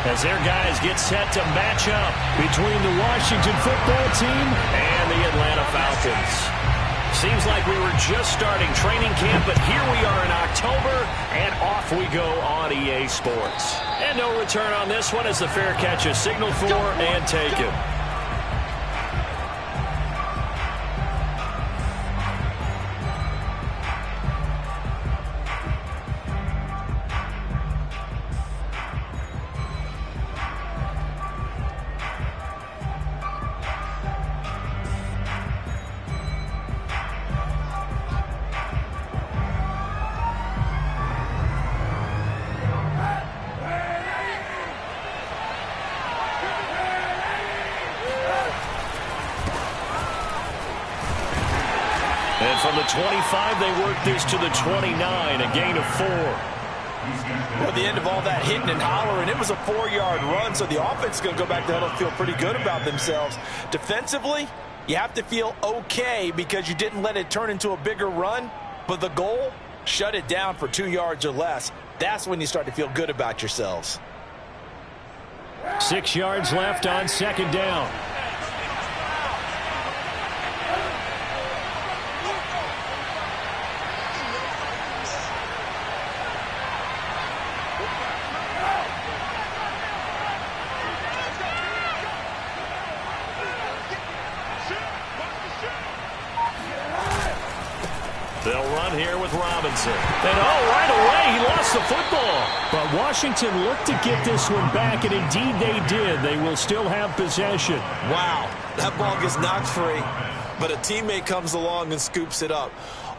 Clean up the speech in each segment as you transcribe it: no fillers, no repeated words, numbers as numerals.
as their guys get set to match up between the Washington football team and the Atlanta Falcons. Seems like we were just starting training camp, but here we are in October, and off we go on EA Sports. And no return on this one as the fair catch is signaled for and taken. And from the 25, they work this to the 29, a gain of 4. Well, at the end of all that hitting and hollering, it was a 4-yard run, so the offense is going to go back to huddle and feel pretty good about themselves. Defensively, you have to feel okay because you didn't let it turn into a bigger run, but the goal, shut it down for 2 yards or less. That's when you start to feel good about yourselves. 6 yards left on second down. They'll run here with Robinson. And right away, he lost the football. But Washington looked to get this one back, and indeed they did. They will still have possession. Wow, that ball gets knocked free, but a teammate comes along and scoops it up.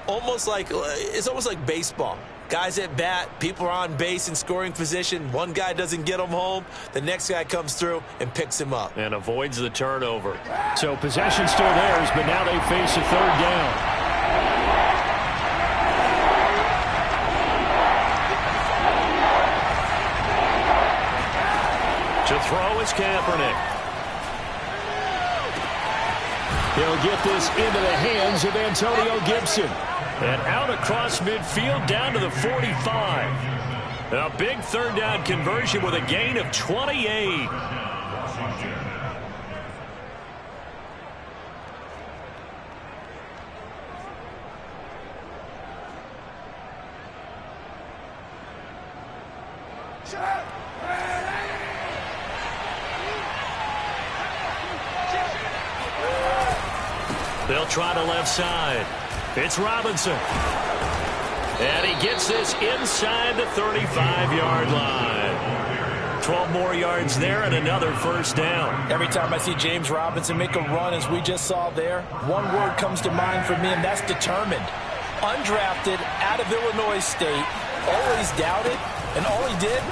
It's almost like baseball. Guys at bat, people are on base in scoring position. One guy doesn't get him home. The next guy comes through and picks him up. And avoids the turnover. So possession still theirs, but now they face a third down. To throw is Kaepernick. He'll get this into the hands of Antonio Gibson. And out across midfield down to the 45. A big third down conversion with a gain of 28. They'll try to left side. It's Robinson. And he gets this inside the 35-yard line. 12 more yards there and another first down. Every time I see James Robinson make a run, as we just saw there, one word comes to mind for me, and that's determined. Undrafted, out of Illinois State, always doubted, and all he did,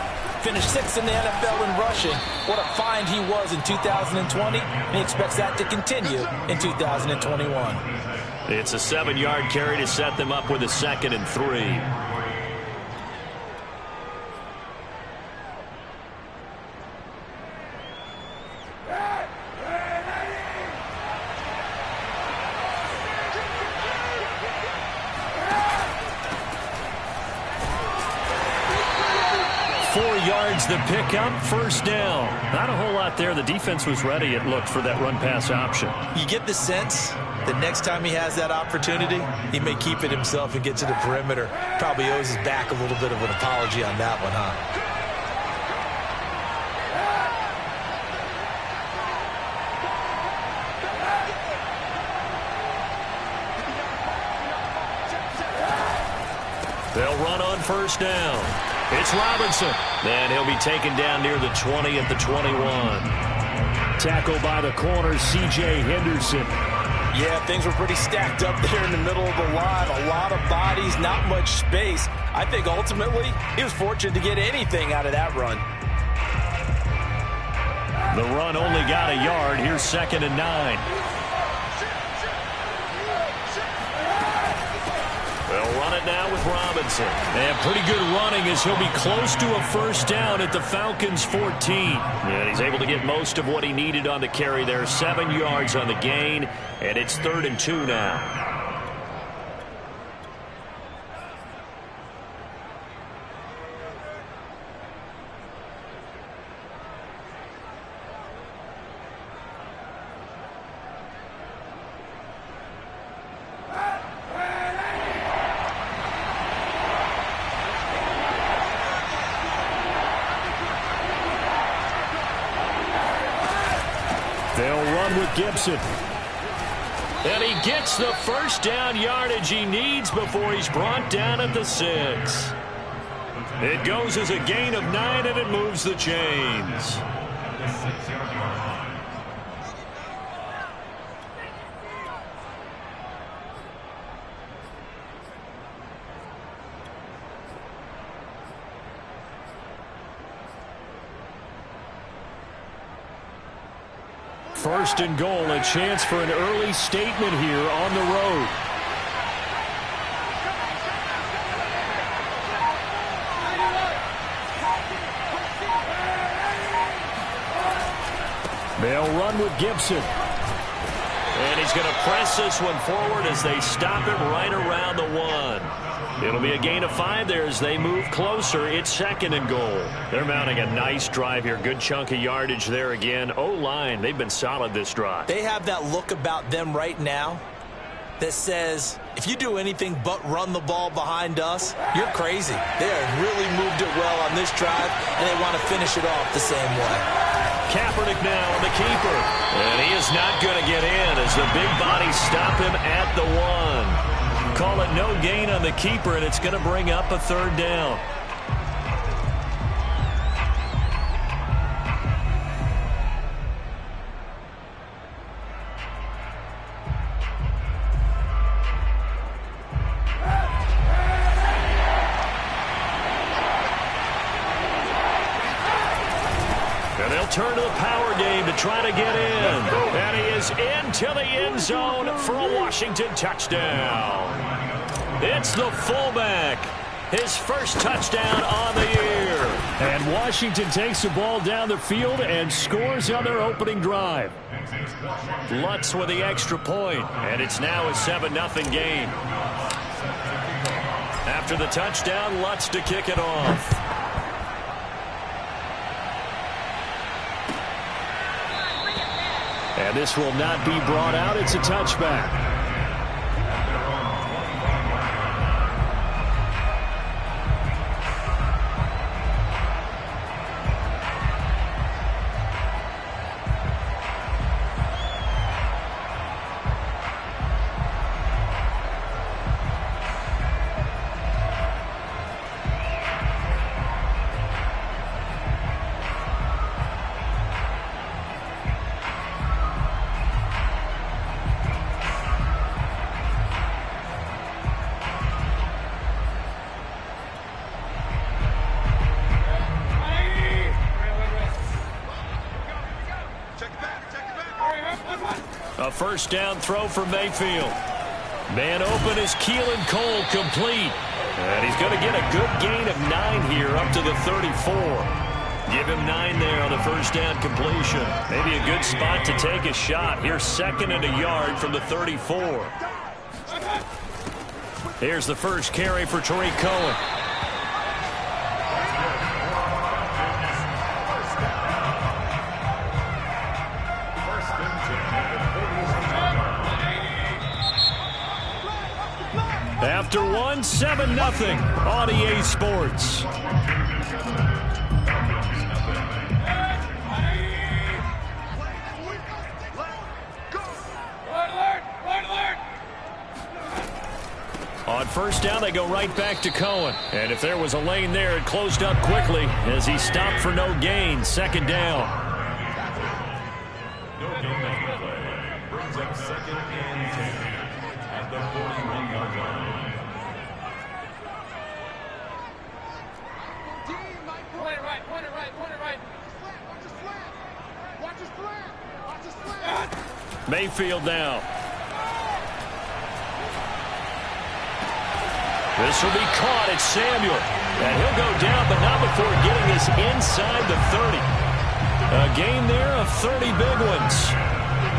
finished 6th in the NFL in rushing. What a find he was in 2020, and he expects that to continue in 2021. It's a 7-yard carry to set them up with a 2nd and 3. The pickup, first down. Not a whole lot there. The defense was ready, it looked, for that run-pass option. You get the sense that next time he has that opportunity, he may keep it himself and get to the perimeter. Probably owes his back a little bit of an apology on that one, huh? They'll run on first down. It's Robinson. And he'll be taken down near the 20 at the 21. Tackle by the corner, C.J. Henderson. Yeah, things were pretty stacked up there in the middle of the line. A lot of bodies, not much space. I think ultimately he was fortunate to get anything out of that run. The run only got a yard. Here's 2nd and 9. They'll run it now with Robinson. And pretty good running as he'll be close to a first down at the Falcons' 14. And he's able to get most of what he needed on the carry there. 7 yards on the gain, and it's 3rd and 2 now. run with Gibson. And he gets the first down yardage he needs before he's brought down at the 6. It goes as a gain of 9, and it moves the chains. First and goal, a chance for an early statement here on the road. They'll run with Gibson. And he's going to press this one forward as they stop him right around the 1. It'll be a gain of 5 there as they move closer. It's second and goal. They're mounting a nice drive here. Good chunk of yardage there again. O-line, they've been solid this drive. They have that look about them right now that says, if you do anything but run the ball behind us, you're crazy. They have really moved it well on this drive, and they want to finish it off the same way. Kaepernick now on the keeper. And he is not going to get in as the big bodies stop him at the 1. Call it no gain on the keeper, and it's going to bring up a third down. And they'll turn to the power game to try to get in. And he is into the end zone for a Washington touchdown. It's the fullback. His first touchdown on the year. And Washington takes the ball down the field and scores on their opening drive. Lutz with the extra point, and it's now a 7-0 game. After the touchdown, Lutz to kick it off. And this will not be brought out. It's a touchback. A first down throw for Mayfield. Man open is Keelan Cole, complete. And he's going to get a good gain of 9 here up to the 34. Give him 9 there on the first down completion. Maybe a good spot to take a shot. Here's second and a yard from the 34. Here's the first carry for Tariq Cohen. After 1, 7-0 on EA Sports. On first down, they go right back to Cohen. And if there was a lane there, it closed up quickly as he stopped for no gain. Second down. Brings up second and 10 at the 41-yard line. Mayfield now. This will be caught. It's Samuel. And he'll go down, but not before getting this inside the 30. A gain there of 30 big ones.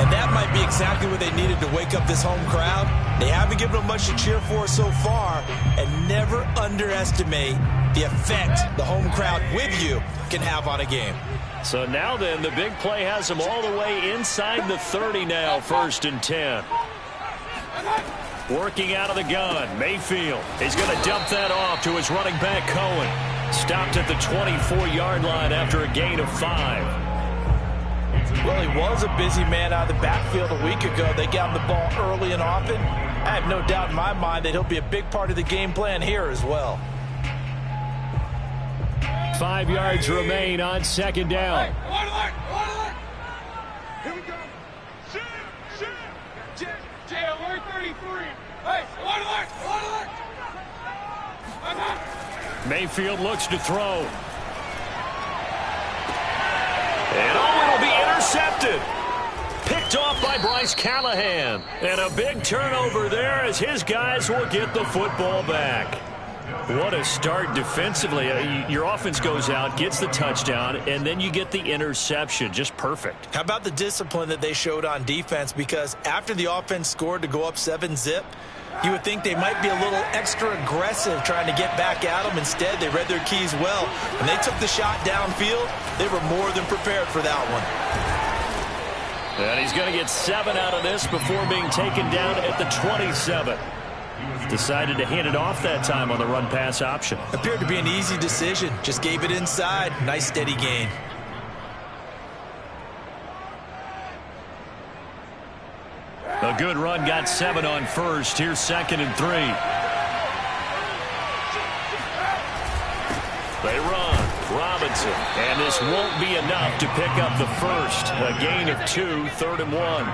And that might be exactly what they needed to wake up this home crowd. They haven't given them much to cheer for so far. And never underestimate the effect the home crowd with you can have on a game. So now then, the big play has them all the way inside the 30 now, first and 10. Working out of the gun, Mayfield is going to dump that off to his running back, Cohen. Stopped at the 24-yard line after a gain of 5. Well, he was a busy man out of the backfield a week ago. They got him the ball early and often. I have no doubt in my mind that he'll be a big part of the game plan here as well. 5 yards remain on 2nd down. Here we go. J alert 33. Hey, alert. Mayfield looks to throw. And it'll be intercepted. Picked off by Bryce Callahan. And a big turnover there as his guys will get the football back. What a start defensively. Your offense goes out, gets the touchdown, and then you get the interception. Just perfect. How about the discipline that they showed on defense? Because after the offense scored to go up 7-zip, you would think they might be a little extra aggressive trying to get back at them. Instead, they read their keys well, and they took the shot downfield. They were more than prepared for that one. And he's going to get 7 out of this before being taken down at the 27. Decided to hand it off that time on the run-pass option. Appeared to be an easy decision. Just gave it inside. Nice, steady gain. A good run, got 7 on first. Here's 2nd and 3. They run. Robinson. And this won't be enough to pick up the first. A gain of 2, 3rd and 1.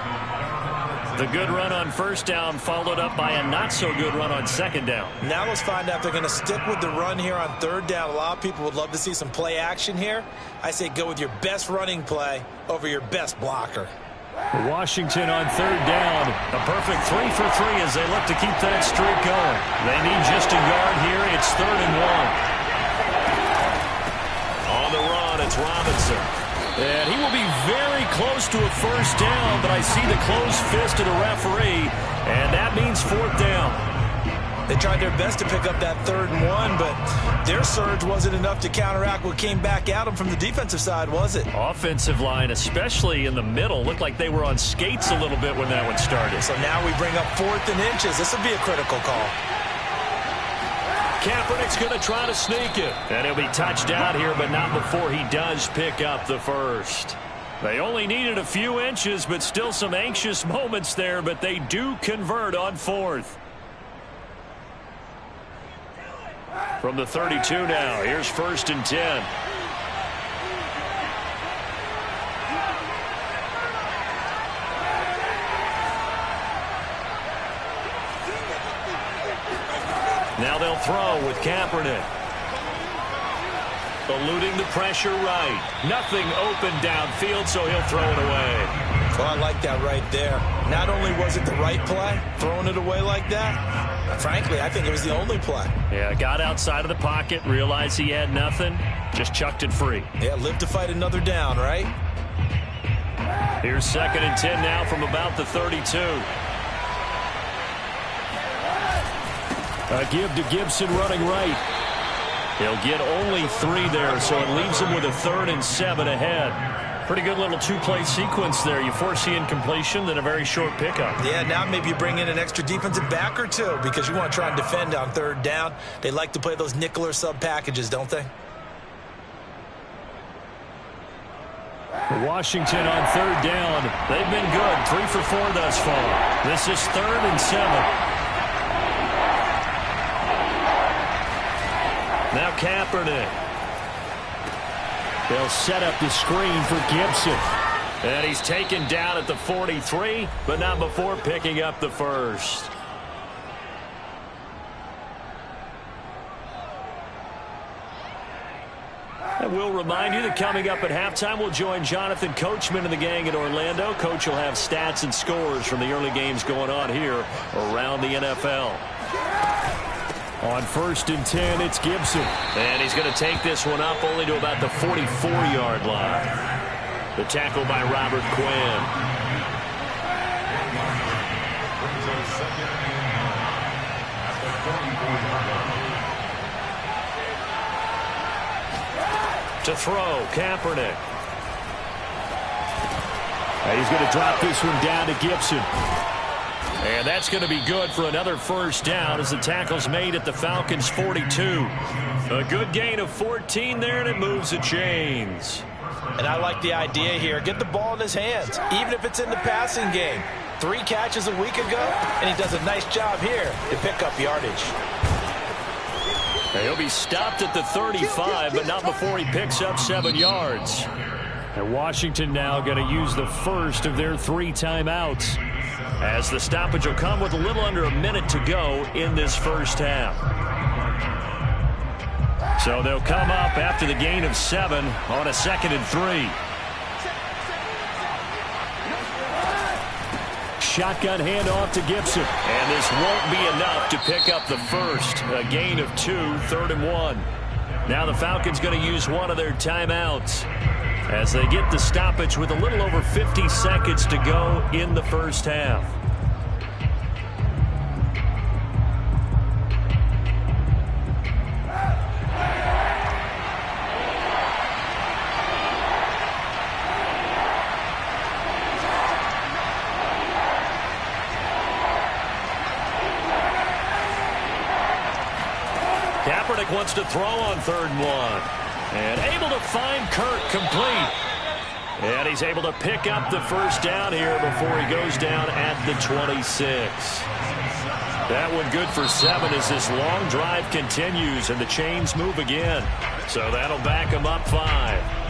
The good run on 1st down followed up by a not-so-good run on 2nd down. Now let's find out if they're going to stick with the run here on 3rd down. A lot of people would love to see some play action here. I say go with your best running play over your best blocker. Washington on 3rd down. A perfect 3 for 3 as they look to keep that streak going. They need just a yard here. It's 3rd and 1. On the run, it's Robinson. And he will be very close to a 1st down, but I see the closed fist of the referee, and that means 4th down. They tried their best to pick up that 3rd and 1, but their surge wasn't enough to counteract what came back at them from the defensive side, was it? Offensive line, especially in the middle, looked like they were on skates a little bit when that one started. So now we bring up 4th and inches. This will be a critical call. Kaepernick's going to try to sneak it. And he'll be touched out here, but not before he does pick up the first. They only needed a few inches, but still some anxious moments there, but they do convert on 4th. From the 32 now, here's 1st and 10. Now they'll throw with Kaepernick. Eluding the pressure right. Nothing open downfield, so he'll throw it away. Well, I like that right there. Not only was it the right play, throwing it away like that, frankly, I think it was the only play. Yeah, got outside of the pocket, realized he had nothing, just chucked it free. Yeah, live to fight another down, right? Here's 2nd and 10 now from about the 32. A give to Gibson running right. He'll get only 3 there, so it leaves him with a 3rd and 7 ahead. Pretty good little 2-play sequence there. You foresee incompletion, then a very short pickup. Yeah, now maybe you bring in an extra defensive back or 2 because you want to try and defend on 3rd down. They like to play those nickel or sub packages, don't they? Washington on 3rd down. They've been good. 3 for 4 thus far. This is 3rd and 7. Now Kaepernick. They'll set up the screen for Gibson. And he's taken down at the 43, but not before picking up the first. And we'll remind you that coming up at halftime, we'll join Jonathan Coachman and the gang in Orlando. Coach will have stats and scores from the early games going on here around the NFL. On 1st and 10, it's Gibson. And he's going to take this one up only to about the 44-yard line. The tackle by Robert Quinn. To throw, Kaepernick. He's going to drop this one down to Gibson. And that's going to be good for another 1st down as the tackle's made at the Falcons' 42. A good gain of 14 there, and it moves the chains. And I like the idea here. Get the ball in his hands, even if it's in the passing game. 3 catches a week ago, and he does a nice job here to pick up yardage. He'll be stopped at the 35, but not before he picks up 7 yards. And Washington now going to use the first of their 3 timeouts, as the stoppage will come with a little under a minute to go in this first half. So they'll come up after the gain of 7 on a 2nd and 3. Shotgun handoff to Gibson. And this won't be enough to pick up the first. A gain of 2, 3rd and 1. Now the Falcons going to use one of their timeouts as they get the stoppage with a little over 50 seconds to go in the first half. Kaepernick wants to throw on 3rd and 1. And able to find Kirk complete. And he's able to pick up the first down here before he goes down at the 26. That one good for 7 as this long drive continues and the chains move again. So that'll back him up 5.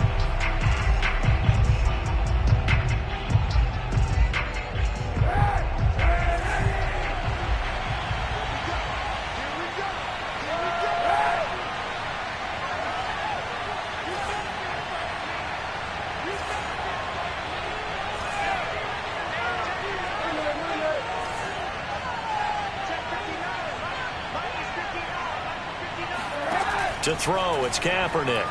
To throw, it's Kaepernick.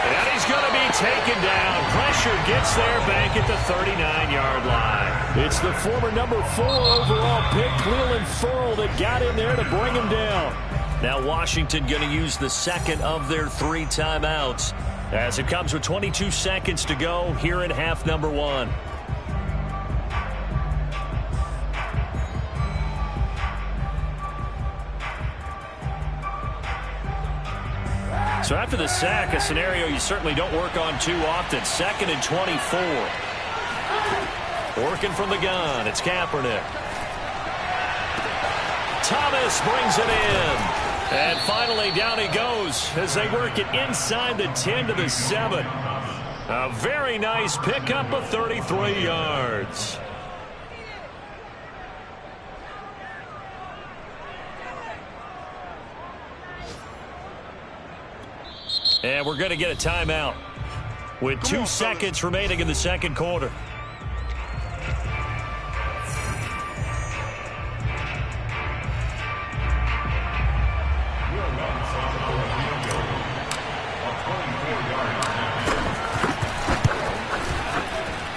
And he's going to be taken down. Pressure gets there back at the 39-yard line. It's the former number 4 overall pick, Cleveland Ferrell, that got in there to bring him down. Now Washington going to use the 2nd of their 3 timeouts as it comes with 22 seconds to go here in half number 1. So after the sack, a scenario you certainly don't work on too often. 2nd and 24. Working from the gun, it's Kaepernick. Thomas brings it in. And finally down he goes as they work it inside the 10 to the 7. A very nice pickup of 33 yards. And we're going to get a timeout with 2 seconds remaining in the 2nd quarter.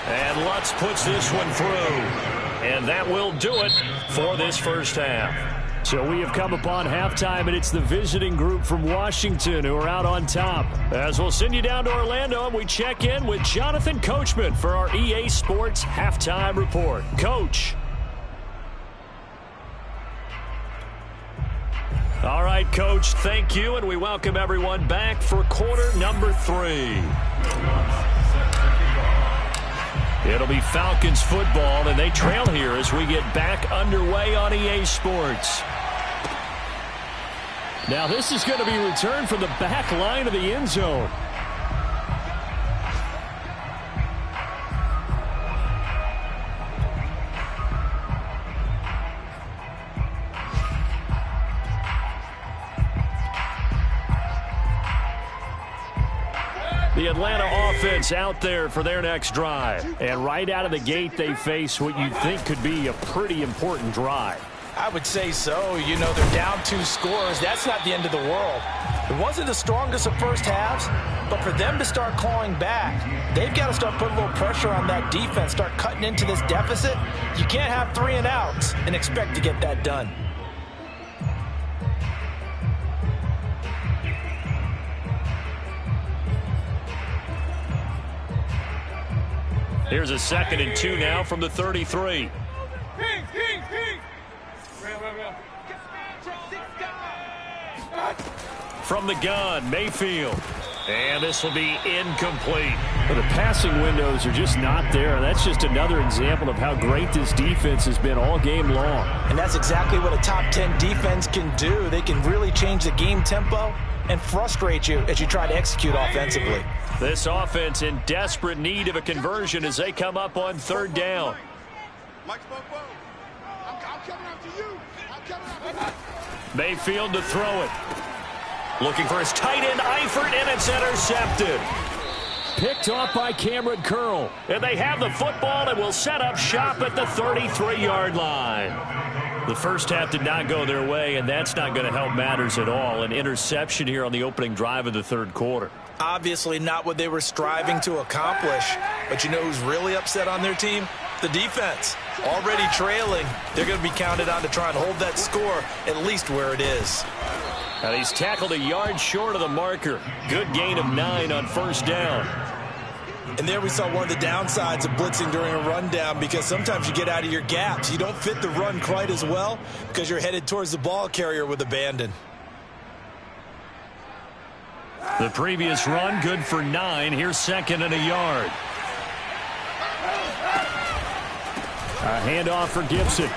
And Lutz puts this one through. And that will do it for this first half. So we have come upon halftime, and it's the visiting group from Washington who are out on top. As we'll send you down to Orlando, and we check in with Jonathan Coachman for our EA Sports Halftime Report. Coach. All right, Coach, thank you, and we welcome everyone back for quarter number 3. It'll be Falcons football, and they trail here as we get back underway on EA Sports. Now this is going to be returned from the back line of the end zone. The Atlanta offense out there for their next drive. And right out of the gate, they face what you'd think could be a pretty important drive. I would say so. You know, they're down 2 scores. That's not the end of the world. It wasn't the strongest of first halves, but for them to start clawing back, they've got to start putting a little pressure on that defense, start cutting into this deficit. You can't have 3 and outs and expect to get that done. Here's a 2nd and 2 now from the 33. From the gun, Mayfield. And this will be incomplete. But the passing windows are just not there. And that's just another example of how great this defense has been all game long. And that's exactly what a top 10 defense can do. They can really change the game tempo and frustrate you as you try to execute offensively. This offense in desperate need of a conversion as they come up on third down. Mayfield to throw it. Looking for his tight end, Eifert, and it's intercepted. Picked off by Cameron Curl. And they have the football and will set up shop at the 33-yard line. The first half did not go their way, and that's not going to help matters at all. An interception here on the opening drive of the third quarter. Obviously not what they were striving to accomplish. But you know who's really upset on their team? The defense. Already trailing. They're going to be counted on to try and hold that score at least where it is. And he's tackled a yard short of the marker. Good gain of 9 on first down. And there we saw one of the downsides of blitzing during a rundown, because sometimes you get out of your gaps. You don't fit the run quite as well because you're headed towards the ball carrier with abandon. The previous run good for 9. Here's second and a yard. A handoff for Gibson.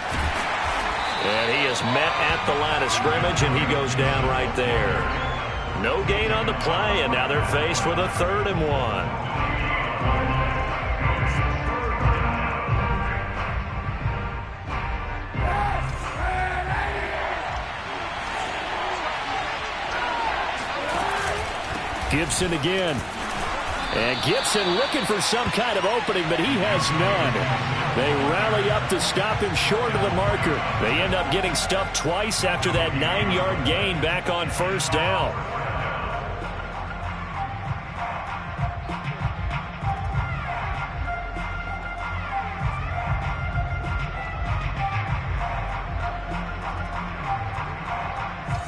And he is met at the line of scrimmage, and he goes down right there. No gain on the play, and now they're faced with a 3rd and 1. Gibson again. And Gibson looking for some kind of opening, but he has none. They rally up to stop him short of the marker. They end up getting stuffed twice after that 9-yard gain back on first down.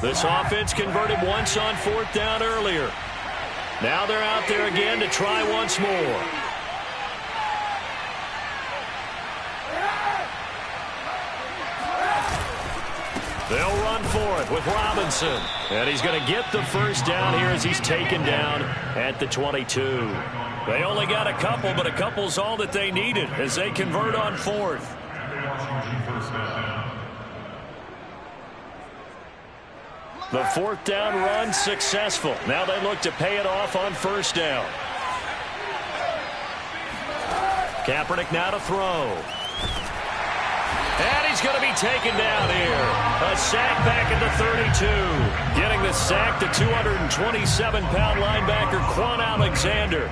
This offense converted once on 4th down earlier. Now they're out there again to try once more. They'll run for it with Robinson. And he's going to get the first down here as he's taken down at the 22. They only got a couple, but a couple's all that they needed as they convert on 4th. The 4th down run successful. Now they look to pay it off on first down. Kaepernick now to throw. And he's going to be taken down here. A sack back at the 32. Getting the sack, the 227-pound linebacker, Quan Alexander.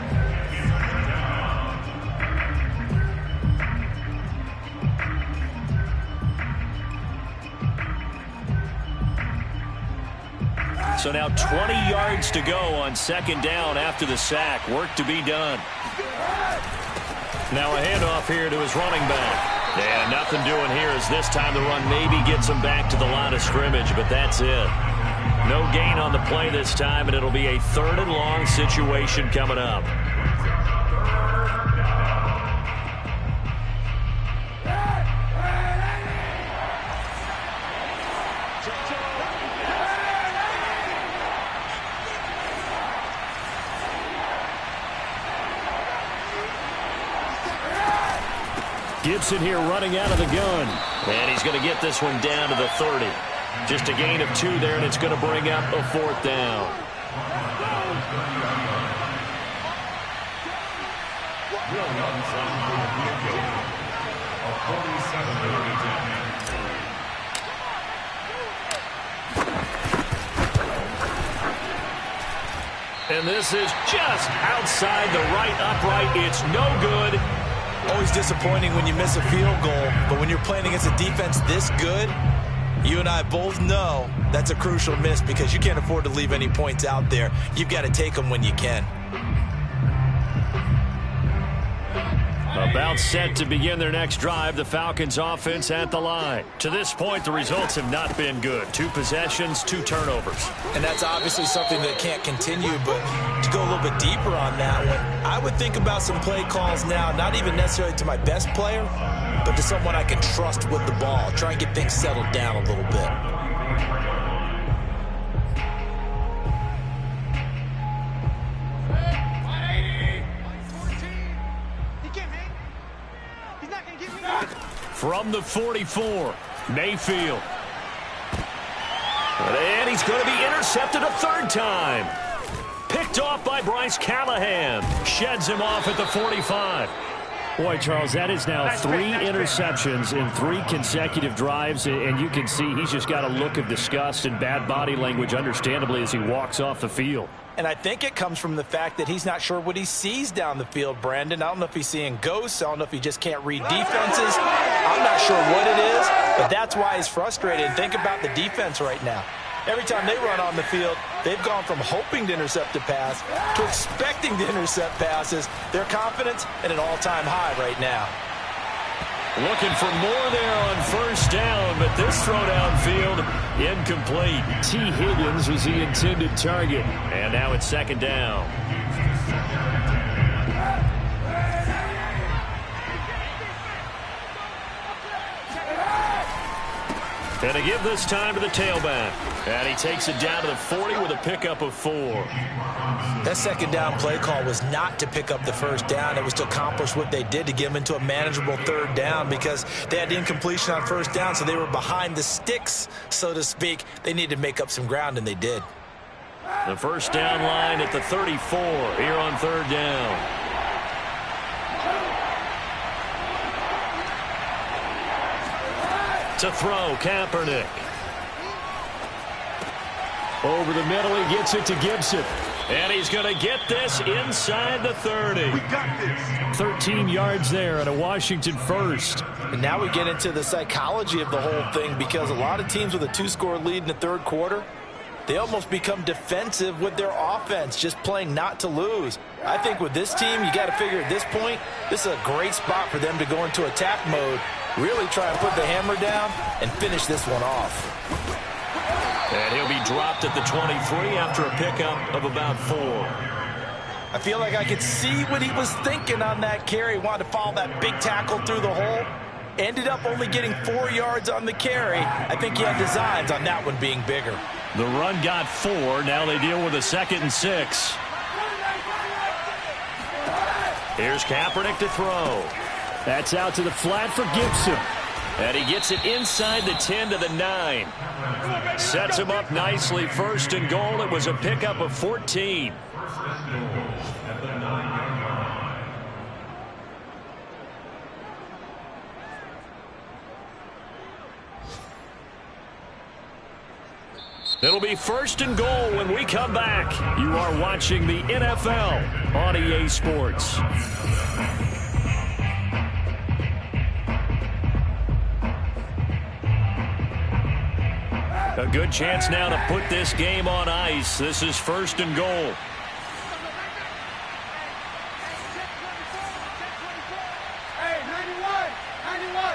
So now 20 yards to go on 2nd down after the sack. Work to be done. Now a handoff here to his running back. And nothing doing here as this time the run maybe gets him back to the line of scrimmage, but that's it. No gain on the play this time, and it'll be a 3rd and long situation coming up. Gibson here running out of the gun. And he's going to get this one down to the 30. Just a gain of 2 there, and it's going to bring up a 4th down. And this is just outside the right upright. It's no good. Always disappointing when you miss a field goal, but when you're playing against a defense this good, you and I both know that's a crucial miss because you can't afford to leave any points out there. You've got to take them when you can. About set to begin their next drive, the Falcons offense at the line. To this point, the results have not been good. 2 possessions, 2 turnovers. And that's obviously something that can't continue, but to go a little bit deeper on that one, I would think about some play calls now, not even necessarily to my best player, but to someone I can trust with the ball. Try and get things settled down a little bit. From the 44, Mayfield. And he's going to be intercepted a third time. Picked off by Bryce Callahan. Sheds him off at the 45. Boy, Charles, that is now 3 interceptions in 3 consecutive drives, and you can see he's just got a look of disgust and bad body language, understandably, as he walks off the field. And I think it comes from the fact that he's not sure what he sees down the field, Brandon. I don't know if he's seeing ghosts. I don't know if he just can't read defenses. I'm not sure what it is, but that's why he's frustrated. Think about the defense right now. Every time they run on the field, they've gone from hoping to intercept a pass to expecting to intercept passes. Their confidence at an all-time high right now. Looking for more there on first down, but this throw downfield incomplete. T. Higgins was the intended target. And now it's second down. And to give this time to the tailback. And he takes it down to the 40 with a pickup of 4. That second down play call was not to pick up the first down. It was to accomplish what they did, to get them into a manageable third down, because they had incompletion on first down, so they were behind the sticks, so to speak. They needed to make up some ground, and they did. The first down line at the 34 here on third down. To throw, Kaepernick. Over the middle, he gets it to Gibson. And he's going to get this inside the 30. We got this. 13 yards there and a Washington first. And now we get into the psychology of the whole thing, because a lot of teams with a 2-score lead in the third quarter, they almost become defensive with their offense, just playing not to lose. I think with this team, you got to figure at this point, this is a great spot for them to go into attack mode, really try and put the hammer down and finish this one off. And he'll be dropped at the 23 after a pickup of about 4. I feel like I could see what he was thinking on that carry. Wanted to follow that big tackle through the hole. Ended up only getting 4 yards on the carry. I think he had designs on that one being bigger. The run got 4. Now they deal with a 2nd and 6. Here's Kaepernick to throw. That's out to the flat for Gibson. And he gets it inside the 10 to the 9. Sets him up nicely. First and goal. It was a pickup of 14. It'll be first and goal when we come back. You are watching the NFL on EA Sports. A good chance now to put this game on ice. This is first and goal. Hey, 91, 91.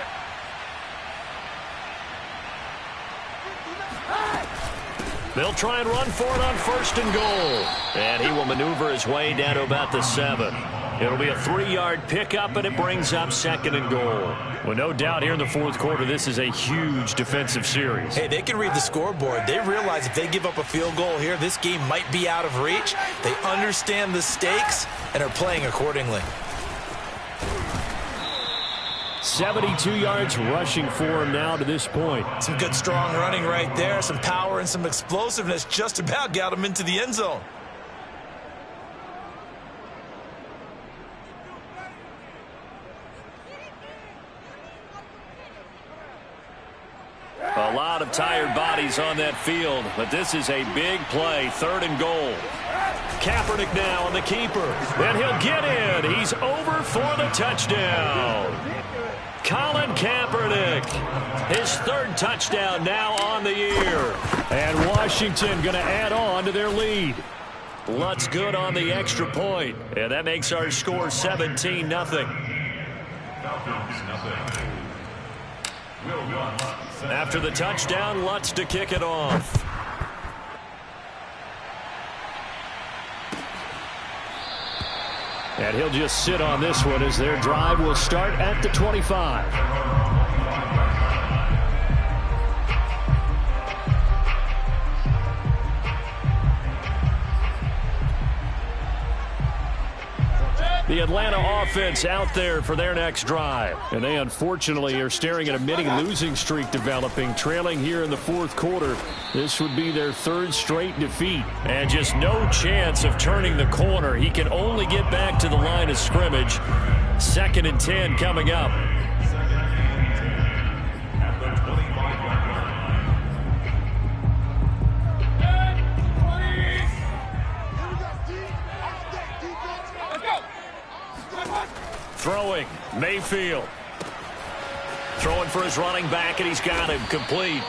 They'll try and run for it on first and goal. And he will maneuver his way down to about the 7. It'll be a 3-yard pickup, and it brings up second and goal. Well, no doubt here in the fourth quarter, this is a huge defensive series. Hey, they can read the scoreboard. They realize if they give up a field goal here, this game might be out of reach. They understand the stakes and are playing accordingly. 72 yards rushing for him now to this point. Some good, strong running right there. Some power and some explosiveness just about got him into the end zone. A lot of tired bodies on that field, but this is a big play, third and goal. Kaepernick now on the keeper, and he'll get in. He's over for the touchdown. Colin Kaepernick, his third touchdown now on the year. And Washington going to add on to their lead. Lutz good on the extra point, and that makes our score 17-0. After the touchdown, Lutz to kick it off. And he'll just sit on this one as their drive will start at the 25. The Atlanta offense out there for their next drive. And they unfortunately are staring at a mini losing streak developing, trailing here in the fourth quarter. This would be their third straight defeat. And just no chance of turning the corner. He can only get back to the line of scrimmage. 2nd and 10 coming up. Throwing, Mayfield. Throwing for his running back, and he's got him complete.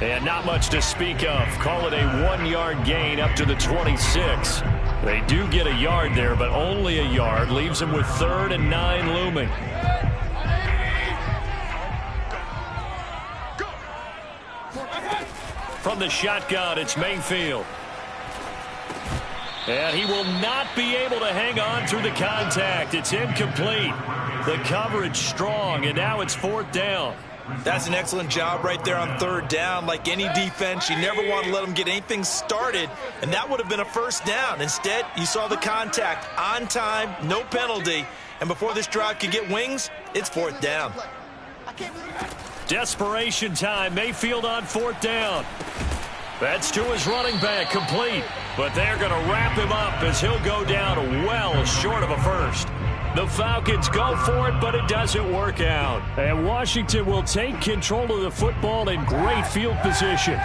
And not much to speak of. Call it a 1-yard gain up to the 26. They do get a yard there, but only a yard. Leaves him with 3rd and 9 looming. From the shotgun, it's Mayfield. And he will not be able to hang on through the contact. It's incomplete. The coverage strong, and now it's 4th down. That's an excellent job right there on 3rd down. Like any defense, you never want to let them get anything started, and that would have been a 1st down. Instead, you saw the contact on time, no penalty, and before this drive could get wings, it's 4th down. Desperation time. Mayfield on 4th down. That's to his running back, complete. But they're going to wrap him up as he'll go down well short of a 1st. The Falcons go for it, but it doesn't work out. And Washington will take control of the football in great field position.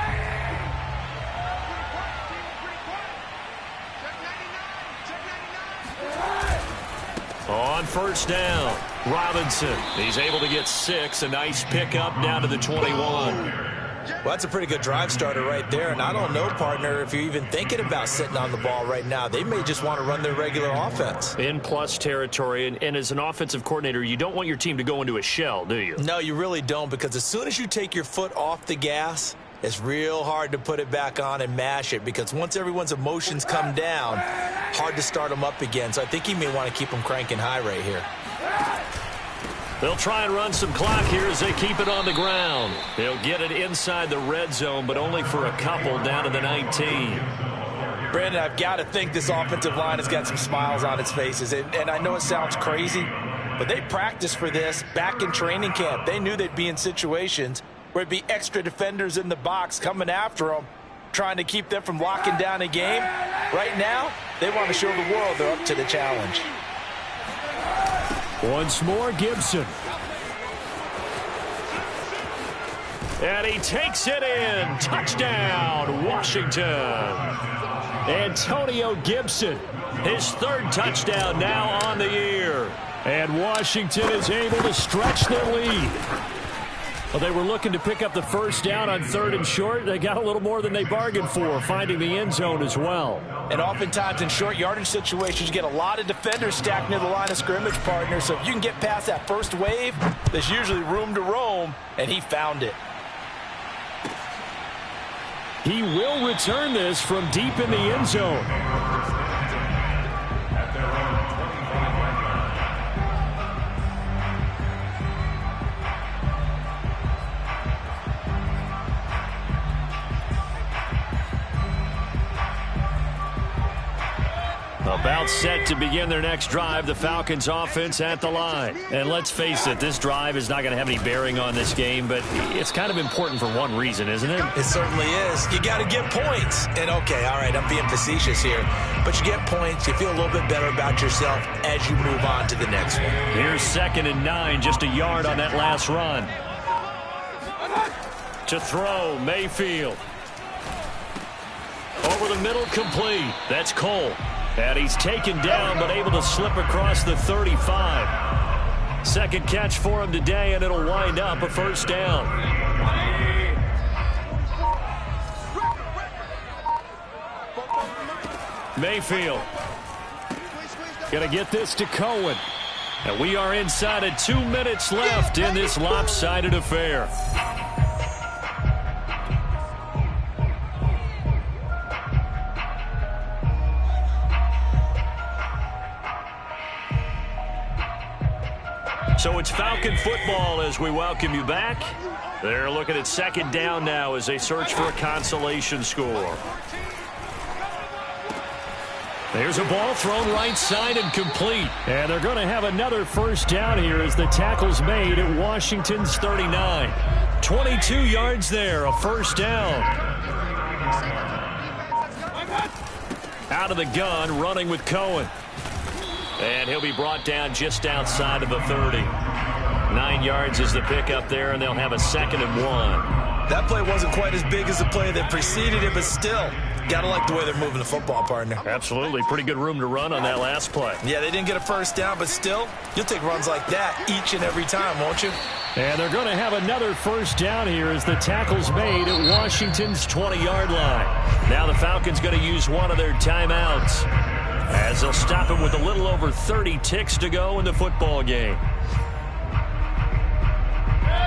On 1st down, Robinson. He's able to get 6. A nice pickup down to the 21. Well, that's a pretty good drive starter right there, and I don't know, partner, if you're even thinking about sitting on the ball right now. They may just want to run their regular offense. In plus territory, and as an offensive coordinator, you don't want your team to go into a shell, do you? No, you really don't, because as soon as you take your foot off the gas, it's real hard to put it back on and mash it, because once everyone's emotions come down, hard to start them up again. So I think he may want to keep them cranking high right here. They'll try and run some clock here as they keep it on the ground. They'll get it inside the red zone, but only for a couple down to the 19. Brandon, I've got to think this offensive line has got some smiles on its faces. And I know it sounds crazy, but they practiced for this back in training camp. They knew they'd be in situations where it'd be extra defenders in the box coming after them, trying to keep them from locking down a game. Right now, they want to show the world they're up to the challenge. Once more, Gibson. And he takes it in. Touchdown, Washington. Antonio Gibson, his 3rd touchdown now on the year. And Washington is able to stretch their lead. Well, they were looking to pick up the 1st down on 3rd and short. They got a little more than they bargained for, finding the end zone as well. And oftentimes in short yardage situations, you get a lot of defenders stacked near the line of scrimmage, partner. So if you can get past that first wave, there's usually room to roam, and he found it. He will return this from deep in the end zone. About set to begin their next drive, the Falcons offense at the line. And let's face it, this drive is not going to have any bearing on this game, but it's kind of important for one reason, isn't it? It certainly is. You got to get points. And okay, all right, I'm being facetious here, but you get points, you feel a little bit better about yourself as you move on to the next one. Here's 2nd and 9, just a yard on that last run. To throw, Mayfield. Over the middle, complete. That's Cole. And he's taken down, but able to slip across the 35. 2nd catch for him today, and it'll wind up a 1st down. Mayfield. Gonna get this to Cohen. And we are inside of 2 minutes left in this lopsided affair. So it's Falcon football as we welcome you back. They're looking at 2nd down now as they search for a consolation score. There's a ball thrown right side and complete. And they're going to have another first down here as the tackle's made at Washington's 39. 22 yards there, a first down. Out of the gun, running with Cohen. And he'll be brought down just outside of the 30. 9 yards is the pickup there, and they'll have a 2nd and 1. That play wasn't quite as big as the play that preceded it, but still, got to like the way they're moving the football, partner. Absolutely. Pretty good room to run on that last play. Yeah, they didn't get a first down, but still, you'll take runs like that each and every time, won't you? And they're going to have another first down here as the tackle's made at Washington's 20-yard line. Now the Falcons going to use one of their timeouts as they'll stop him with a little over 30 ticks to go in the football game.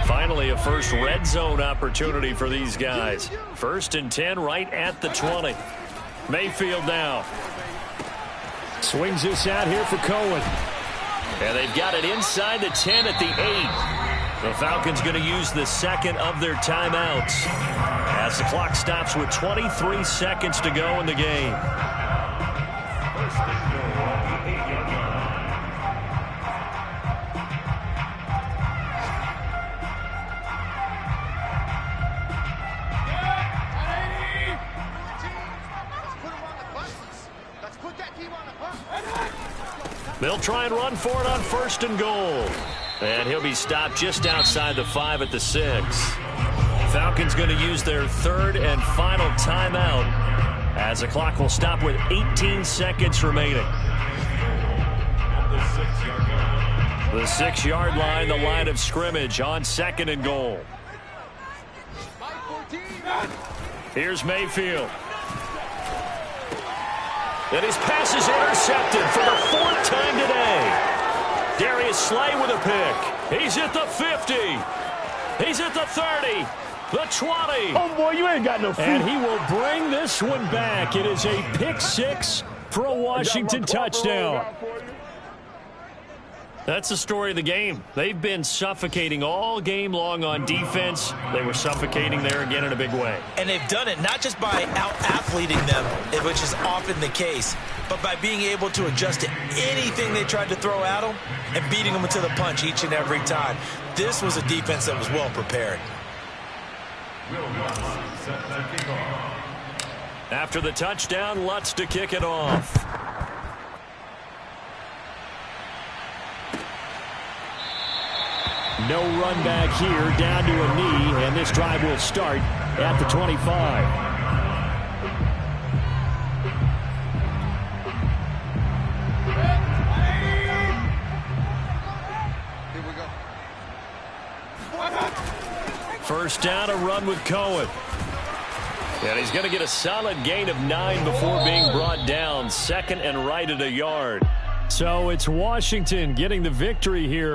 Finally, a first red zone opportunity for these guys. 1st and 10 right at the 20. Mayfield now. Swings this out here for Cohen. And they've got it inside the 10 at the 8. The Falcons going to use the 2nd of their timeouts as the clock stops with 23 seconds to go in the game. They'll try and run for it on 1st and goal. And he'll be stopped just outside the 5 at the 6. Falcons going to use their 3rd and final timeout as the clock will stop with 18 seconds remaining. The 6-yard line, the line of scrimmage on 2nd and goal. Here's Mayfield. And his pass is intercepted for the 4th time today. Darius Slay with a pick. He's at the 50. He's at the 30. The 20. Oh, boy, you ain't got no feet. And he will bring this one back. It is a pick 6 for a Washington touchdown. That's the story of the game. They've been suffocating all game long on defense. They were suffocating there again in a big way. And they've done it not just by out-athleting them, which is often the case, but by being able to adjust to anything they tried to throw at them and beating them to the punch each and every time. This was a defense that was well prepared. After the touchdown, Lutz to kick it off. No run back here, down to a knee, and this drive will start at the 25. First down, a run with Cohen. And he's going to get a solid gain of 9 before being brought down. 2nd and right at a yard. So it's Washington getting the victory here.